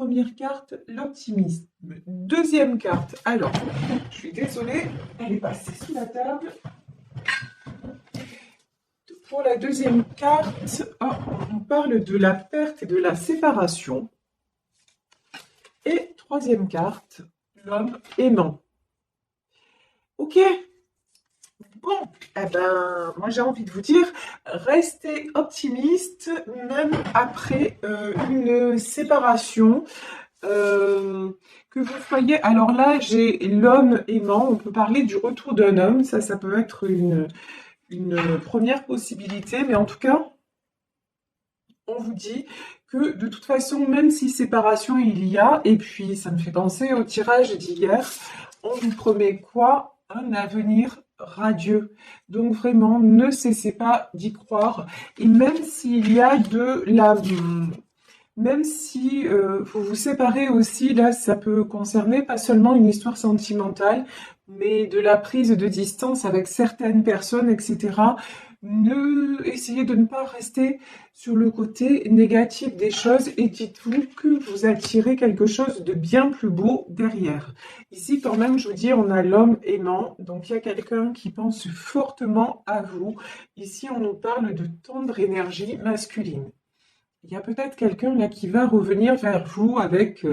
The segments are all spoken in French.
première carte, l'optimisme. Deuxième carte, alors, je suis désolée, elle est passée sous la table. Pour la deuxième carte, on parle de la perte et de la séparation. Et troisième carte, l'homme aimant. Ok. Bon, eh ben, moi j'ai envie de vous dire, restez optimiste même après une séparation. Que vous soyez, alors là j'ai l'homme aimant, on peut parler du retour d'un homme, ça peut être une première possibilité, mais en tout cas, on vous dit que de toute façon, même si séparation il y a, et puis ça me fait penser au tirage d'hier, on vous promet quoi? Un avenir radieux. Donc vraiment, ne cessez pas d'y croire. Et même s'il y a de la... Même si vous vous séparez aussi, là, ça peut concerner pas seulement une histoire sentimentale, mais de la prise de distance avec certaines personnes, etc. Essayez de ne pas rester sur le côté négatif des choses et dites-vous que vous attirez quelque chose de bien plus beau derrière. Ici, quand même, je vous dis, on a l'homme aimant, donc il y a quelqu'un qui pense fortement à vous. Ici, on nous parle de tendre énergie masculine. Il y a peut-être quelqu'un là qui va revenir vers vous avec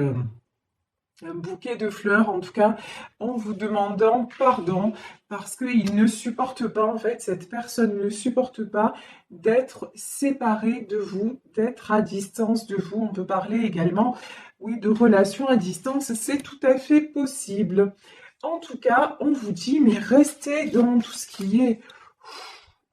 un bouquet de fleurs, en tout cas, en vous demandant pardon parce qu'il ne supporte pas, en fait, cette personne ne supporte pas d'être séparée de vous, d'être à distance de vous. On peut parler également, oui, de relations à distance, c'est tout à fait possible. En tout cas, on vous dit, mais restez dans tout ce qui est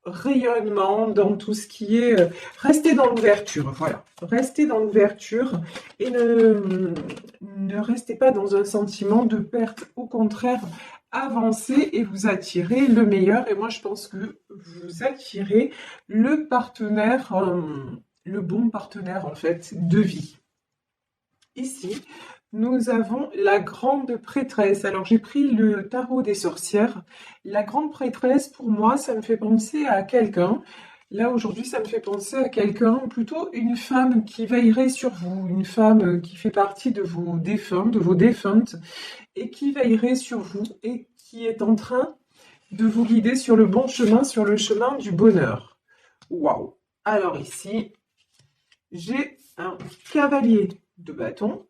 rayonnement, dans tout ce qui est... restez dans l'ouverture, voilà. Restez dans l'ouverture et ne restez pas dans un sentiment de perte. Au contraire, avancez et vous attirez le meilleur. Et moi, je pense que vous attirez le partenaire, le bon partenaire, en fait, de vie. Ici, nous avons la grande prêtresse. Alors, j'ai pris le tarot des sorcières. La grande prêtresse, pour moi, ça me fait penser à quelqu'un. Là, aujourd'hui, ça me fait penser à quelqu'un, plutôt une femme qui veillerait sur vous, une femme qui fait partie de vos défunts, de vos défuntes, et qui veillerait sur vous et qui est en train de vous guider sur le bon chemin, sur le chemin du bonheur. Waouh! Alors ici, j'ai un cavalier de bâton.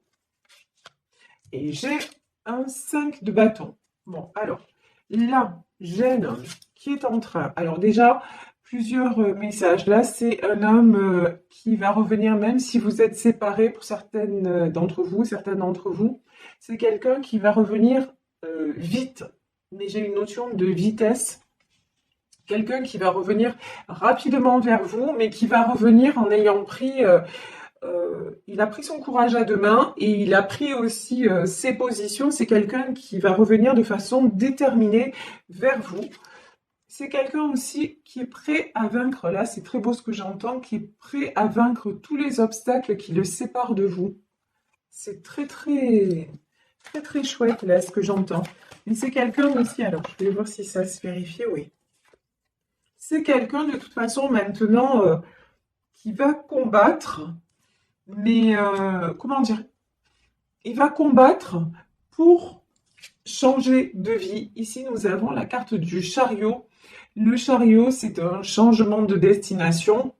Et j'ai un 5 de bâton. Bon, alors, là, j'ai un homme qui est en train... Alors déjà, plusieurs messages. Là, c'est un homme qui va revenir, même si vous êtes séparés pour certaines d'entre vous, certains d'entre vous. C'est quelqu'un qui va revenir vite. Mais j'ai une notion de vitesse. Quelqu'un qui va revenir rapidement vers vous, mais qui va revenir en ayant pris... il a pris son courage à deux mains et il a pris aussi ses positions. C'est quelqu'un qui va revenir de façon déterminée vers vous. C'est quelqu'un aussi qui est prêt à vaincre, là c'est très beau ce que j'entends, qui est prêt à vaincre tous les obstacles qui le séparent de vous. C'est très très très très chouette là ce que j'entends. Mais c'est quelqu'un aussi, alors je vais voir si ça se vérifie, oui. C'est quelqu'un de toute façon maintenant qui va combattre. Mais comment dire? Il va combattre pour changer de vie. Ici, nous avons la carte du chariot. Le chariot, c'est un changement de destination.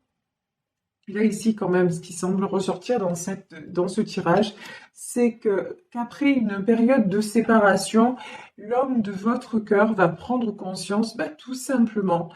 Là, ici, quand même, ce qui semble ressortir dans ce tirage, c'est qu'après une période de séparation, l'homme de votre cœur va prendre conscience, tout simplement,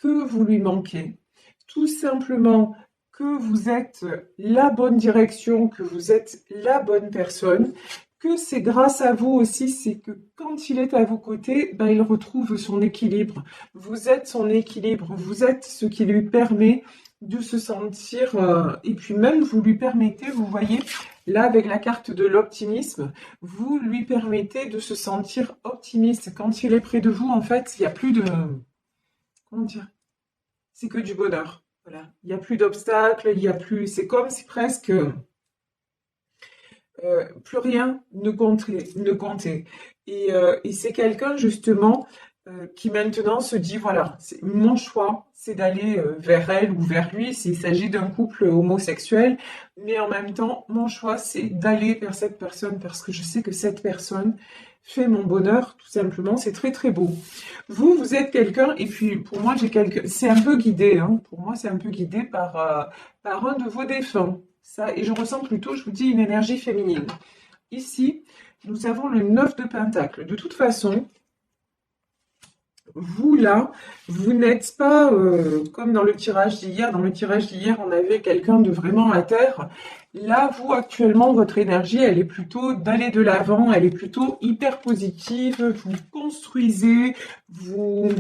que vous lui manquez. Tout simplement que vous êtes la bonne direction, que vous êtes la bonne personne, que c'est grâce à vous aussi, c'est que quand il est à vos côtés, il retrouve son équilibre. Vous êtes son équilibre, vous êtes ce qui lui permet de se sentir, et puis même vous lui permettez, vous voyez, là avec la carte de l'optimisme, vous lui permettez de se sentir optimiste. Quand il est près de vous, en fait, il n'y a plus de... Comment dire? C'est que du bonheur. Voilà. Il n'y a plus d'obstacles, il n'y a plus... C'est comme si presque plus rien ne comptait. Et c'est quelqu'un, justement, qui maintenant se dit, voilà, mon choix, c'est d'aller vers elle ou vers lui s'il s'agit d'un couple homosexuel, mais en même temps, mon choix, c'est d'aller vers cette personne parce que je sais que cette personne fait mon bonheur, tout simplement, c'est très très beau. Vous, vous êtes quelqu'un, et puis pour moi, c'est un peu guidé, hein, pour moi, c'est un peu guidé par un de vos défunts. Ça, et je ressens plutôt, je vous dis, une énergie féminine. Ici, nous avons le 9 de Pentacle. De toute façon, vous là, vous n'êtes pas comme dans le tirage d'hier. Dans le tirage d'hier, on avait quelqu'un de vraiment à terre. Là, vous actuellement, votre énergie, elle est plutôt d'aller de l'avant, elle est plutôt hyper positive. Vous construisez, vous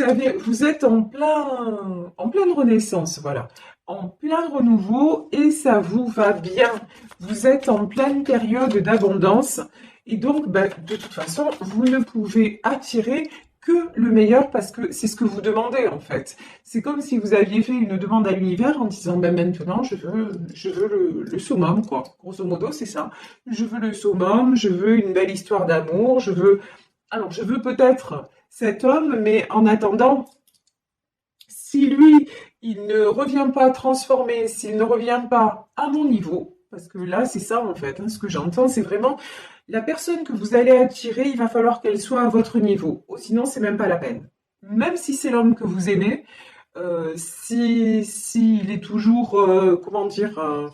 êtes en pleine renaissance, voilà, en plein renouveau et ça vous va bien. Vous êtes en pleine période d'abondance et donc, ben, de toute façon, vous ne pouvez attirer que le meilleur parce que c'est ce que vous demandez en fait. C'est comme si vous aviez fait une demande à l'univers en disant, ben maintenant, je veux le summum, quoi. Grosso modo, c'est ça. Je veux le summum, je veux une belle histoire d'amour, alors, je veux peut-être cet homme, mais en attendant, si lui, il ne revient pas transformé, s'il ne revient pas à mon niveau, parce que là, c'est ça en fait, hein, ce que j'entends, c'est vraiment la personne que vous allez attirer, il va falloir qu'elle soit à votre niveau. Sinon, c'est même pas la peine. Même si c'est l'homme que vous aimez, s'il est toujours, comment dire,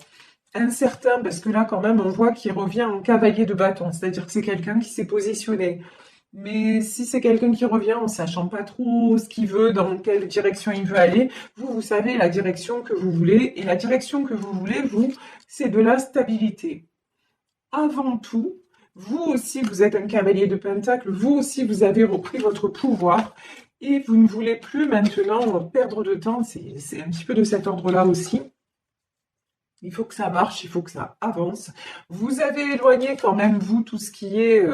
incertain, parce que là, quand même, on voit qu'il revient en cavalier de bâton, c'est-à-dire que c'est quelqu'un qui s'est positionné. Mais si c'est quelqu'un qui revient en sachant pas trop ce qu'il veut, dans quelle direction il veut aller, vous savez la direction que vous voulez. Et la direction que vous voulez, vous, c'est de la stabilité. Avant tout, vous aussi, vous êtes un cavalier de Pentacle, vous aussi, vous avez repris votre pouvoir et vous ne voulez plus maintenant perdre de temps. C'est un petit peu de cet ordre-là aussi. Il faut que ça marche, il faut que ça avance. Vous avez éloigné quand même, vous, tout ce qui est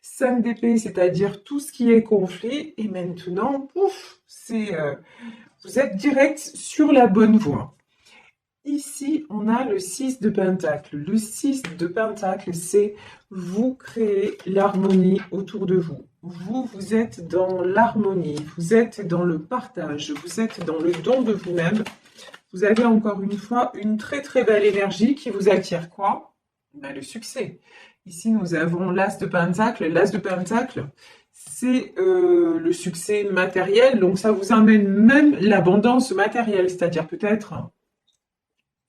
5 d'épée, c'est-à-dire tout ce qui est conflit. Et maintenant, pouf, vous êtes direct sur la bonne voie. Ici, on a le 6 de Pentacle. Le 6 de Pentacle, c'est vous créez l'harmonie autour de vous. Vous êtes dans l'harmonie, vous êtes dans le partage, vous êtes dans le don de vous-même. Vous avez encore une fois une très très belle énergie qui vous attire quoi? Ben, le succès. Ici, nous avons l'As de Pentacle. L'As de Pentacle, c'est le succès matériel. Donc, ça vous amène même l'abondance matérielle, c'est-à-dire peut-être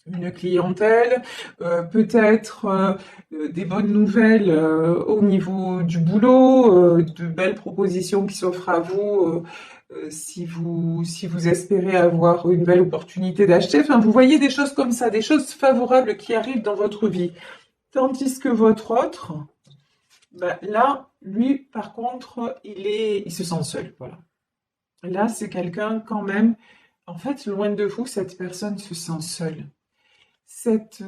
une clientèle, peut-être des bonnes nouvelles au niveau du boulot, de belles propositions qui s'offrent à vous si vous espérez avoir une belle opportunité d'acheter. Enfin, vous voyez des choses comme ça, des choses favorables qui arrivent dans votre vie. Tandis que votre autre, ben, là, lui, par contre, il se sent seul. Voilà. Là, c'est quelqu'un quand même. En fait, loin de vous, cette personne se sent seule. Cette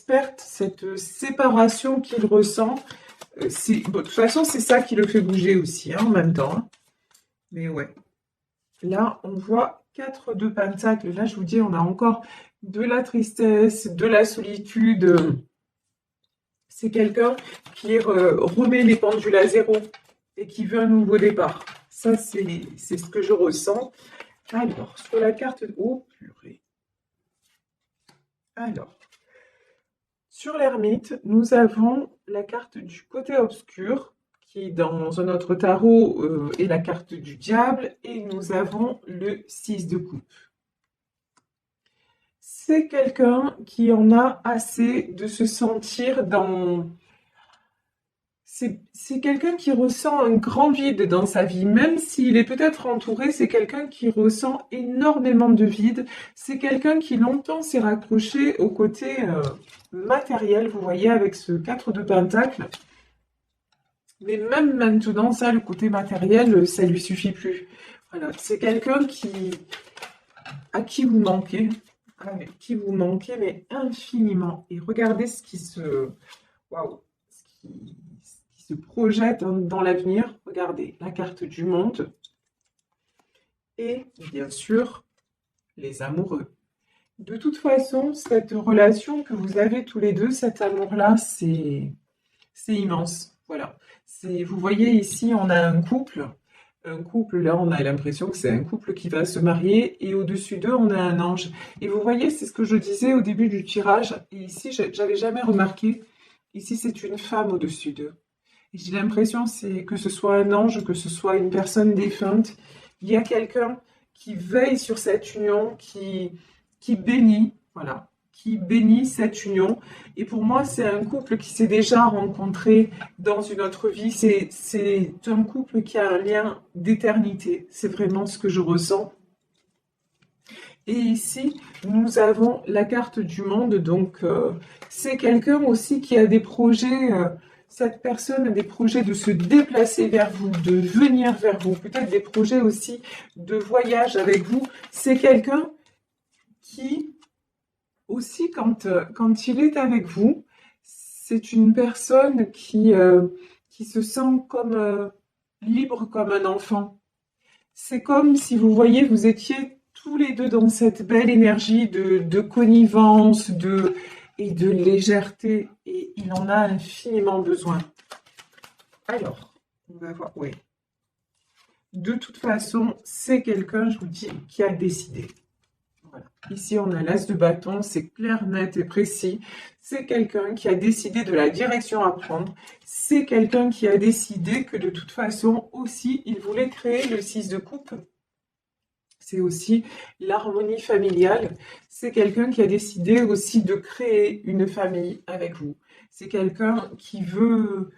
perte, cette séparation qu'il ressent, de toute façon, c'est ça qui le fait bouger aussi, hein, en même temps. Hein. Mais ouais. Là, on voit 4 de Pentacle. Là, je vous dis, on a encore de la tristesse, de la solitude. C'est quelqu'un qui remet les pendules à zéro et qui veut un nouveau départ. Ça, c'est ce que je ressens. Alors, sur la carte... Oh, purée. Alors, sur l'ermite, nous avons la carte du côté obscur, qui dans un autre tarot est la carte du diable, et nous avons le 6 de coupe. C'est quelqu'un qui en a assez de se sentir dans... C'est quelqu'un qui ressent un grand vide dans sa vie, même s'il est peut-être entouré, c'est quelqu'un qui ressent énormément de vide. C'est quelqu'un qui longtemps s'est raccroché au côté matériel, vous voyez, avec ce 4 de Pentacle. Mais même maintenant, ça, le côté matériel, ça lui suffit plus. Voilà, c'est quelqu'un à qui vous manquez, mais infiniment. Et regardez ce qui se... Waouh, ce qui se projette dans l'avenir. Regardez, la carte du monde. Et bien sûr, les amoureux. De toute façon, cette relation que vous avez tous les deux, cet amour-là, c'est immense. Voilà. Vous voyez ici, on a un couple. Un couple, là, on a l'impression que c'est un couple qui va se marier. Et au-dessus d'eux, on a un ange. Et vous voyez, c'est ce que je disais au début du tirage. Et ici, j'avais jamais remarqué. Ici, c'est une femme au-dessus d'eux. Et j'ai l'impression c'est que ce soit un ange, que ce soit une personne défunte. Il y a quelqu'un qui veille sur cette union, qui bénit, voilà, qui bénit cette union. Et pour moi, c'est un couple qui s'est déjà rencontré dans une autre vie. C'est un couple qui a un lien d'éternité. C'est vraiment ce que je ressens. Et ici, nous avons la carte du monde. Donc, c'est quelqu'un aussi qui a des projets. Cette personne a des projets de se déplacer vers vous, de venir vers vous. Peut-être des projets aussi de voyage avec vous. C'est quelqu'un qui, aussi, quand il est avec vous, c'est une personne qui se sent comme libre comme un enfant. C'est comme si vous voyez, vous étiez tous les deux dans cette belle énergie de connivence, et de légèreté, et il en a infiniment besoin. Alors, on va voir, oui. De toute façon, c'est quelqu'un, je vous dis, qui a décidé. Voilà. Ici, on a l'as de bâton, c'est clair, net et précis. C'est quelqu'un qui a décidé de la direction à prendre. C'est quelqu'un qui a décidé que de toute façon, aussi, il voulait créer le 6 de coupe. C'est aussi l'harmonie familiale. C'est quelqu'un qui a décidé aussi de créer une famille avec vous. C'est quelqu'un qui veut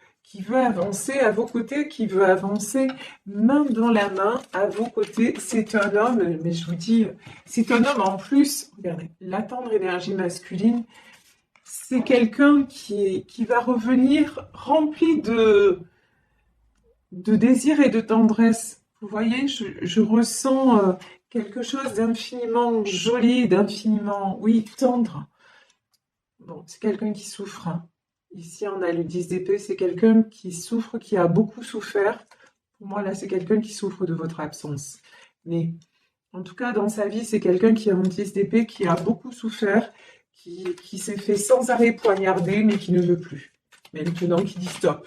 avancer à vos côtés, qui veut avancer main dans la main à vos côtés. C'est un homme, mais je vous dis, c'est un homme en plus. Regardez, la tendre énergie masculine, c'est quelqu'un qui va revenir rempli de désir et de tendresse. Vous voyez, je ressens quelque chose d'infiniment joli, d'infiniment, oui, tendre. Bon, c'est quelqu'un qui souffre, hein. Ici, on a le 10 d'épée, c'est quelqu'un qui souffre, qui a beaucoup souffert. Pour moi, là, c'est quelqu'un qui souffre de votre absence. Mais, en tout cas, dans sa vie, c'est quelqu'un qui a un 10 d'épée, qui a beaucoup souffert, qui s'est fait sans arrêt poignarder, mais qui ne veut plus. Maintenant, qui dit stop.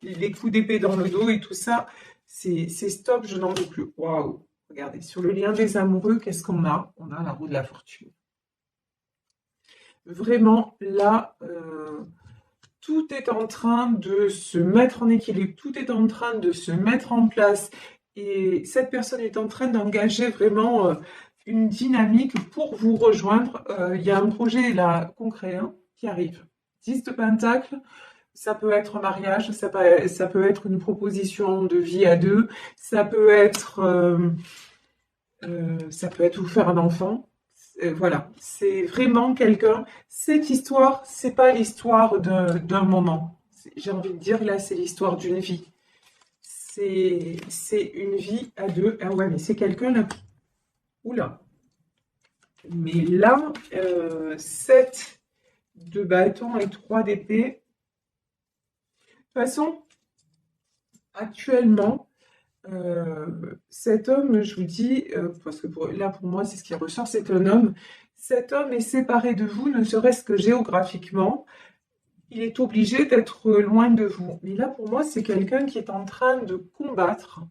Les coups d'épée dans le dos et tout ça, c'est stop, je n'en veux plus. Waouh! Regardez, sur le lien des amoureux, qu'est-ce qu'on a? On a la roue de la fortune. Vraiment, là, tout est en train de se mettre en équilibre, tout est en train de se mettre en place. Et cette personne est en train d'engager vraiment une dynamique pour vous rejoindre. Il y a un projet là concret hein, qui arrive. 10 de Pentacle. Ça peut être un mariage, ça peut être une proposition de vie à deux, ça peut être vous faire un enfant. Voilà, c'est vraiment quelqu'un. Cette histoire, c'est pas l'histoire d'un moment. J'ai envie de dire, là, c'est l'histoire d'une vie. C'est une vie à deux. Ah ouais, mais c'est quelqu'un là. Oula. Mais là, 7 de bâton et 3 d'épée. De toute façon, actuellement, cet homme, je vous dis, parce que là pour moi c'est ce qui ressort, c'est un homme. Cet homme est séparé de vous, ne serait-ce que géographiquement. Il est obligé d'être loin de vous. Mais là pour moi c'est quelqu'un qui est en train de combattre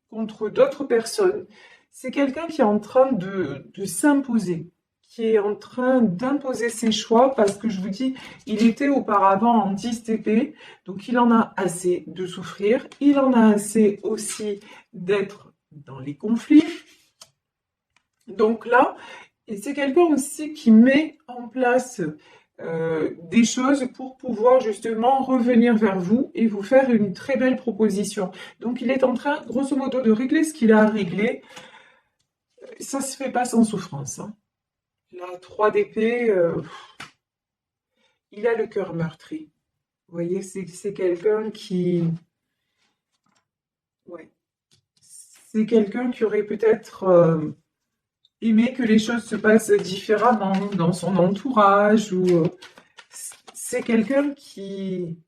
contre d'autres personnes. C'est quelqu'un qui est en train de s'imposer, qui est en train d'imposer ses choix parce que je vous dis, il était auparavant en 10 TP, donc il en a assez de souffrir, il en a assez aussi d'être dans les conflits. Donc là, et c'est quelqu'un aussi qui met en place des choses pour pouvoir justement revenir vers vous et vous faire une très belle proposition. Donc il est en train, grosso modo, de régler ce qu'il a à régler. Ça se fait pas sans souffrance, hein. La 3 d'épée, il a le cœur meurtri. Vous voyez, c'est quelqu'un qui... Ouais. C'est quelqu'un qui aurait peut-être aimé que les choses se passent différemment dans son entourage. Ou c'est quelqu'un qui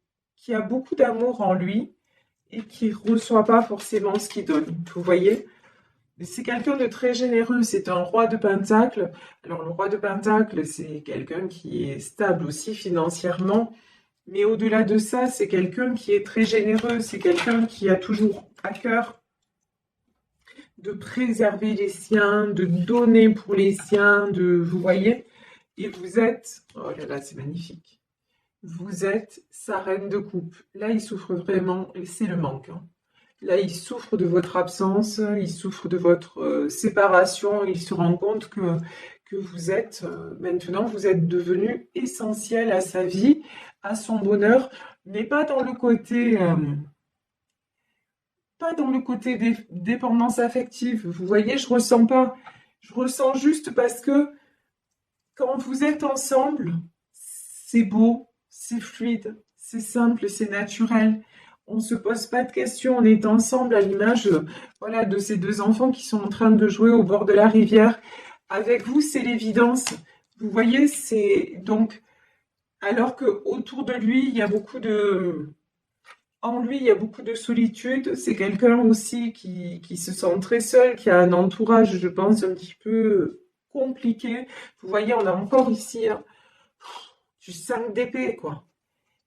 a beaucoup d'amour en lui et qui ne reçoit pas forcément ce qu'il donne. Vous voyez? C'est quelqu'un de très généreux, c'est un roi de Pentacle. Alors le roi de Pentacle, c'est quelqu'un qui est stable aussi financièrement. Mais au-delà de ça, c'est quelqu'un qui est très généreux, c'est quelqu'un qui a toujours à cœur de préserver les siens, de donner pour les siens, vous voyez, et vous êtes, oh là là, c'est magnifique, vous êtes sa reine de coupe. Là, il souffre vraiment, et c'est le manque, hein. Là, il souffre de votre absence, il souffre de votre séparation, il se rend compte que vous êtes, maintenant, vous êtes devenu essentiel à sa vie, à son bonheur, mais pas dans le côté dépendance affective. Vous voyez, je ressens pas. Je ressens juste parce que quand vous êtes ensemble, c'est beau, c'est fluide, c'est simple, c'est naturel. On ne se pose pas de questions, on est ensemble à l'image voilà, de ces deux enfants qui sont en train de jouer au bord de la rivière. Avec vous, c'est l'évidence. Vous voyez, c'est donc, alors que autour de lui, il y a beaucoup de, en lui, il y a beaucoup de solitude. C'est quelqu'un aussi qui se sent très seul, qui a un entourage, je pense, un petit peu compliqué. Vous voyez, on a encore ici hein, du 5 d'épée, quoi.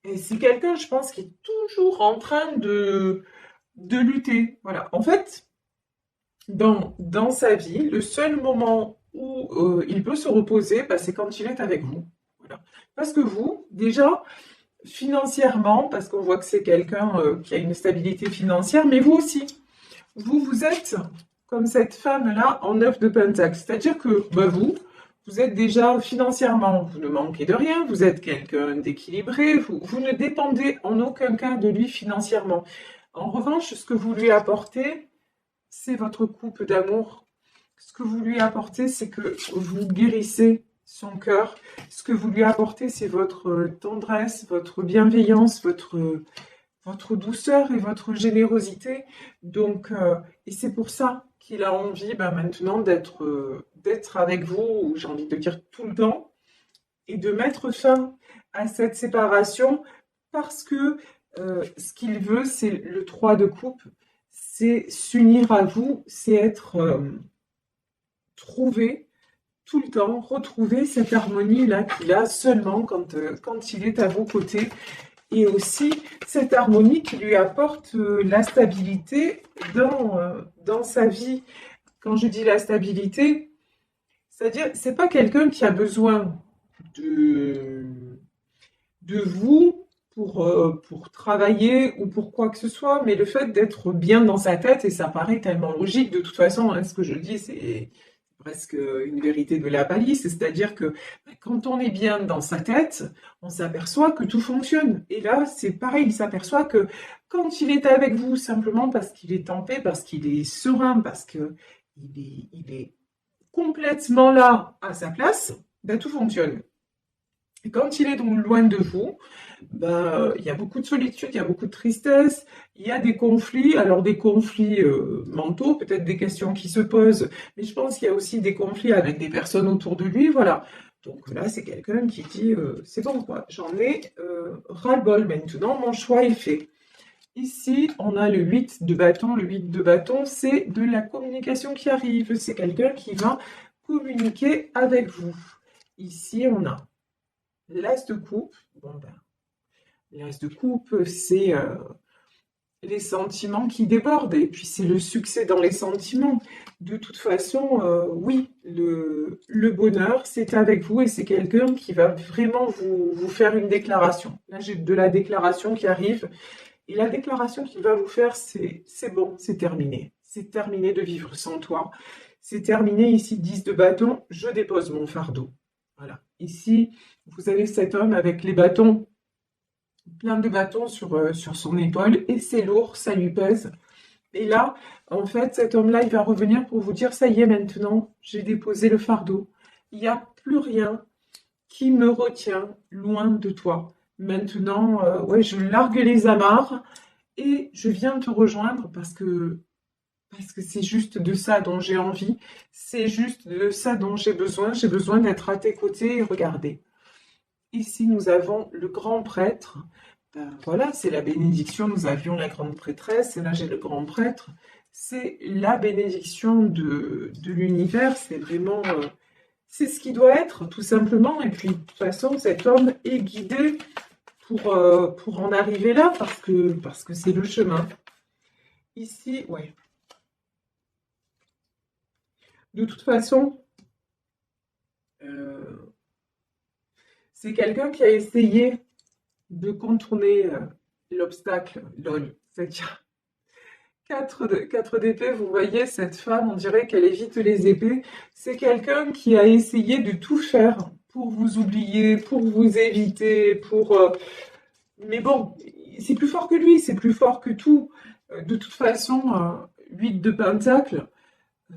Et c'est quelqu'un, je pense, qui est toujours en train de lutter. Voilà. En fait, dans sa vie, le seul moment où il peut se reposer, bah, c'est quand il est avec vous. Voilà. Parce que vous, déjà, financièrement, parce qu'on voit que c'est quelqu'un qui a une stabilité financière, mais vous aussi, vous êtes comme cette femme-là en 9 de Pentacle. C'est-à-dire que bah, vous êtes déjà financièrement, vous ne manquez de rien, vous êtes quelqu'un d'équilibré, vous ne dépendez en aucun cas de lui financièrement. En revanche, ce que vous lui apportez, c'est votre coupe d'amour. Ce que vous lui apportez, c'est que vous guérissez son cœur. Ce que vous lui apportez, c'est votre tendresse, votre bienveillance, votre douceur et votre générosité. Donc, et c'est pour ça qu'il a envie maintenant d'être avec vous, j'ai envie de dire tout le temps, et de mettre fin à cette séparation parce que ce qu'il veut, c'est le 3 de coupe, c'est s'unir à vous, c'est être trouvé tout le temps, retrouver cette harmonie-là qu'il a seulement quand il est à vos côtés. Et aussi cette harmonie qui lui apporte la stabilité dans sa vie. Quand je dis la stabilité, c'est-à-dire, c'est pas quelqu'un qui a besoin de, de vous pour travailler ou pour quoi que ce soit, mais le fait d'être bien dans sa tête, et ça paraît tellement logique, de toute façon, hein, ce que je dis, c'est presque une vérité de la palisse, c'est-à-dire que quand on est bien dans sa tête, on s'aperçoit que tout fonctionne. Et là, c'est pareil, il s'aperçoit que quand il est avec vous, simplement parce qu'il est en paix, parce qu'il est serein, parce qu'il est complètement là, à sa place, ben, tout fonctionne. Et quand il est donc loin de vous, ben, il y a beaucoup de solitude, il y a beaucoup de tristesse, il y a des conflits, alors des conflits mentaux, peut-être des questions qui se posent, mais je pense qu'il y a aussi des conflits avec des personnes autour de lui, voilà. Donc là, c'est quelqu'un qui dit, c'est bon quoi, j'en ai ras-le-bol maintenant, mon choix est fait. Ici, on a le 8 de bâton. Le 8 de bâton, c'est de la communication qui arrive. C'est quelqu'un qui va communiquer avec vous. Ici, on a l'as de coupe. Bon, ben, l'as de coupe, c'est les sentiments qui débordent. Et puis, c'est le succès dans les sentiments. De toute façon, oui, le bonheur, c'est avec vous et c'est quelqu'un qui va vraiment vous faire une déclaration. Là, j'ai de la déclaration qui arrive. Et la déclaration qu'il va vous faire, c'est bon, c'est terminé. C'est terminé de vivre sans toi. C'est terminé ici, 10 de bâton, je dépose mon fardeau. Voilà. Ici, vous avez cet homme avec les bâtons, plein de bâtons sur son épaule, et c'est lourd, ça lui pèse. Et là, en fait, cet homme-là, il va revenir pour vous dire, ça y est, maintenant, j'ai déposé le fardeau. Il n'y a plus rien qui me retient loin de toi. Maintenant, ouais, je largue les amarres et je viens te rejoindre parce que c'est juste de ça dont j'ai envie, c'est juste de ça dont j'ai besoin d'être à tes côtés et regarder. Ici, nous avons le grand prêtre. Ben, voilà, c'est la bénédiction. Nous avions la grande prêtresse et là, j'ai le grand prêtre. C'est la bénédiction de l'univers. C'est vraiment, c'est ce qui doit être, tout simplement. Et puis, de toute façon, cet homme est guidé pour en arriver là, parce que c'est le chemin. Ici, ouais. De toute façon, euh, c'est quelqu'un qui a essayé de contourner l'obstacle, lol. C'est-à-dire 4 d'épée, vous voyez, cette femme, on dirait qu'elle évite les épées. C'est quelqu'un qui a essayé de tout faire pour vous oublier, pour vous éviter, mais bon, c'est plus fort que lui, c'est plus fort que tout. De toute façon, 8 de pentacle, euh,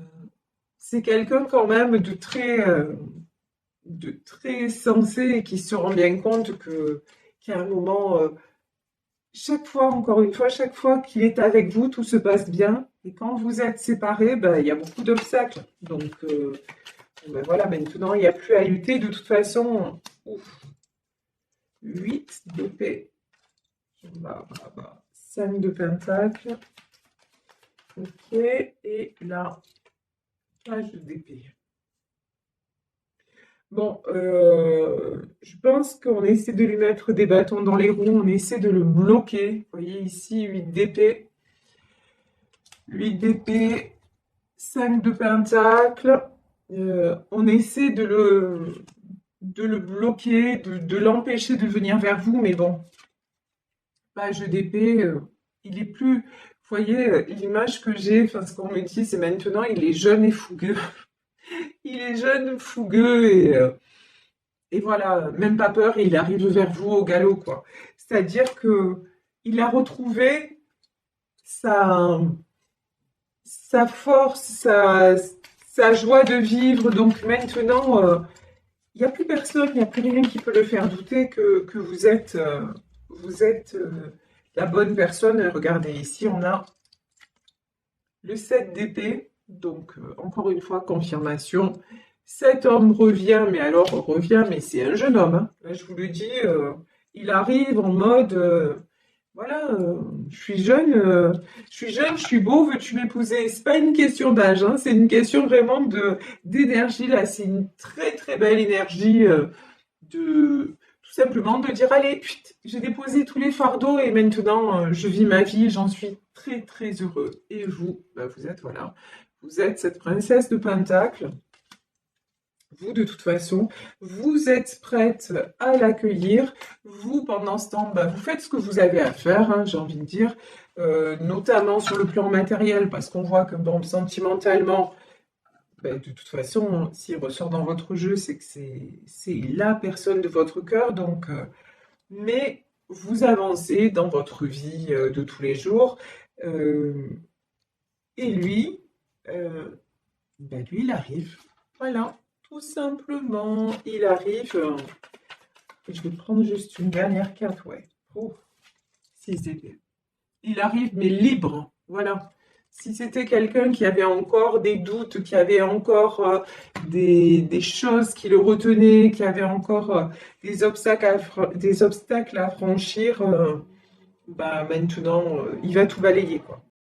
c'est quelqu'un quand même de très sensé et qui se rend bien compte qu'à un moment, chaque fois, encore une fois, chaque fois qu'il est avec vous, tout se passe bien. Et quand vous êtes séparés, ben, il y a beaucoup d'obstacles. Donc, ben voilà, maintenant, il n'y a plus à lutter. De toute façon, ouf, 8 d'épée, 5 de pentacle. Ok, et là, page d'épée. Bon, je pense qu'on essaie de lui mettre des bâtons dans les roues, on essaie de le bloquer. Vous voyez ici, 8 d'épée. 8 d'épée, 5 de pentacle. On essaie de le bloquer, de l'empêcher de venir vers vous, mais bon, page d'épée, il est plus. Vous voyez, l'image que j'ai, enfin, ce qu'on me dit, c'est maintenant, il est jeune et fougueux. Il est jeune, fougueux et voilà, même pas peur, il arrive vers vous au galop, quoi. C'est-à-dire que il a retrouvé sa, sa force, sa joie de vivre. Donc maintenant, il n'y a plus personne, il n'y a plus rien qui peut le faire douter que vous êtes la bonne personne. Regardez, ici, on a le 7 d'épée. Donc, encore une fois, confirmation. Cet homme revient, mais alors revient, mais c'est un jeune homme, hein. Là, je vous le dis, il arrive en mode, voilà, je suis jeune, je suis beau, veux-tu m'épouser? C'est pas une question d'âge, hein, c'est une question vraiment d'énergie. Là, c'est une très très belle énergie de tout simplement de dire, allez, chut, j'ai déposé tous les fardeaux et maintenant je vis ma vie, j'en suis très très heureux. Et vous, bah, vous êtes voilà, vous êtes cette princesse de Pentacle. Vous, de toute façon, vous êtes prête à l'accueillir. Vous, pendant ce temps, bah, vous faites ce que vous avez à faire, hein, j'ai envie de dire, notamment sur le plan matériel, parce qu'on voit que, bon, sentimentalement, bah, de toute façon, s'il ressort dans votre jeu, c'est que c'est la personne de votre cœur. Donc, mais vous avancez dans votre vie de tous les jours. euh, et lui, euh, bah, lui, il arrive. Voilà. Tout simplement, il arrive. Je vais prendre juste une dernière carte, ouais. Oh, 6 d'épée. Il arrive, mais libre. Voilà. Si c'était quelqu'un qui avait encore des doutes, qui avait encore des choses qui le retenaient, qui avait encore des obstacles à franchir, bah maintenant, il va tout balayer, quoi.